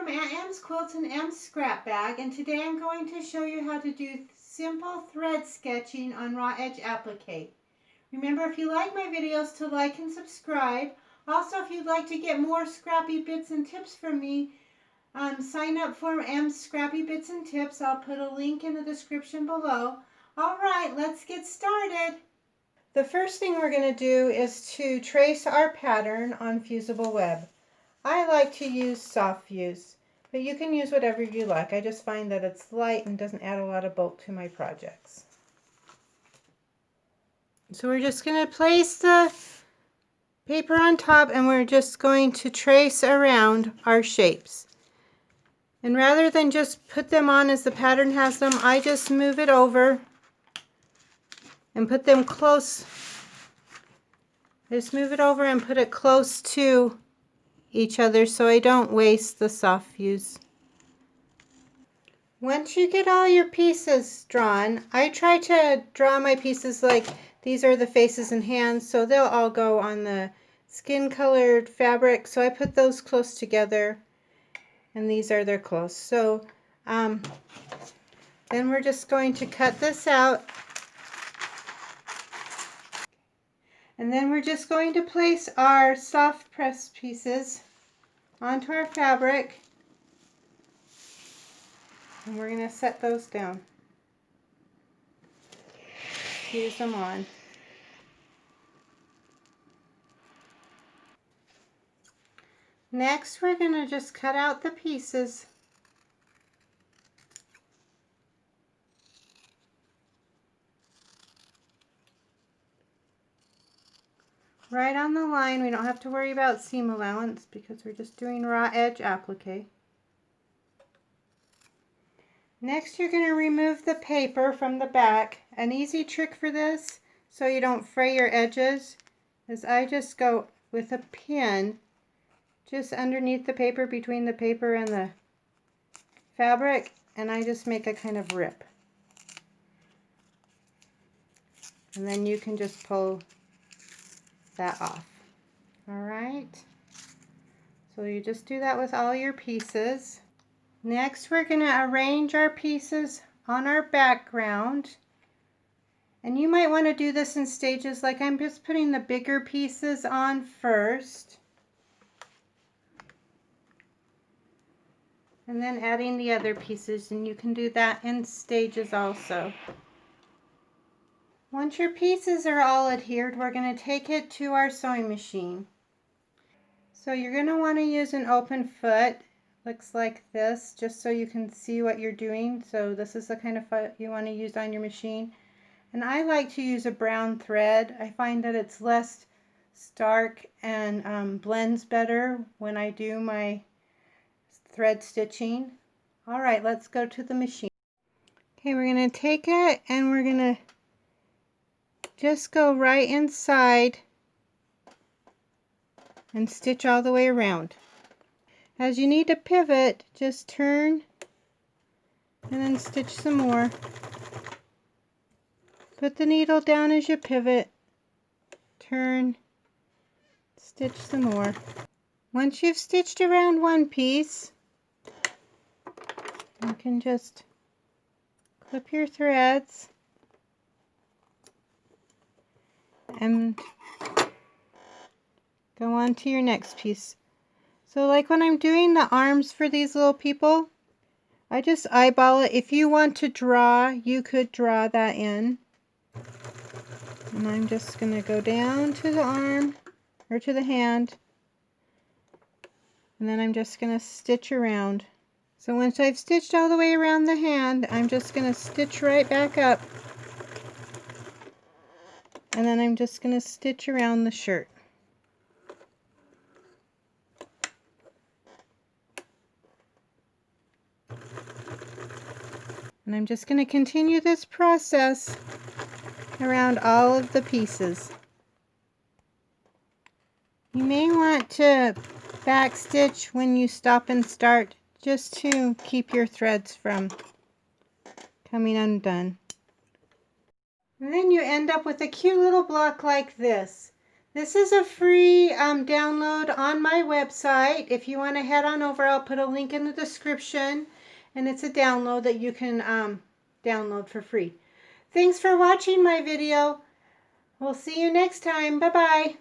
from Aunt Em's Quilts and Em's Scrap Bag, and today I'm going to show you how to do simple thread sketching on raw edge applique. Remember, if you like my videos, to like and subscribe. Also, if you'd like to get more scrappy bits and tips from me, sign up for Em's Scrappy Bits and Tips. I'll put a link in the description below. Alright, let's get started. The first thing we're going to do is to trace our pattern on fusible web. I like to use soft fuse, but you can use whatever you like. I just find that it's light and doesn't add a lot of bulk to my projects. So we're just going to place the paper on top and we're just going to trace around our shapes. And rather than just put them on as the pattern has them, I just move it over and put them close. Just move it over and put it close to each other so I don't waste the soft fuse. Once you get all your pieces drawn, I try to draw my pieces like these are the faces and hands, so they'll all go on the skin colored fabric, so I put those close together and these are their clothes. So then we're just going to cut this out, and then we're just going to place our soft press pieces onto our fabric, and we're going to set those down. Fuse them on. Next, we're going to just cut out the pieces. Right on the line. We don't have to worry about seam allowance because we're just doing raw edge applique. Next, you're going to remove the paper from the back. An easy trick for this, so you don't fray your edges, is I just go with a pin just underneath the paper, between the paper and the fabric, and I just make a kind of rip. And then you can just pull that off. Alright, so you just do that with all your pieces. Next, we're going to arrange our pieces on our background, and you might want to do this in stages, like I'm just putting the bigger pieces on first and then adding the other pieces, and you can do that in stages also. Once your pieces are all adhered, we're going to take it to our sewing machine. So you're going to want to use an open foot. Looks like this, just so you can see what you're doing. So this is the kind of foot you want to use on your machine. And I like to use a brown thread. I find that it's less stark and blends better when I do my thread stitching. Alright, let's go to the machine. Okay, we're going to take it and we're going to just go right inside and stitch all the way around. As you need to pivot, just turn and then stitch some more. Put the needle down as you pivot, turn, stitch some more. Once you've stitched around one piece, you can just clip your threads and go on to your next piece. So like when I'm doing the arms for these little people, I just eyeball it. If you want to draw, you could draw that in. And I'm just going to go down to the arm, or to the hand, and then I'm just going to stitch around. So once I've stitched all the way around the hand, I'm just going to stitch right back up. And then I'm just going to stitch around the shirt. And I'm just going to continue this process around all of the pieces. You may want to back stitch when you stop and start, just to keep your threads from coming undone. And then you end up with a cute little block like this. This is a free download on my website. If you want to head on over, I'll put a link in the description. And it's a download that you can download for free. Thanks for watching my video. We'll see you next time. Bye-bye.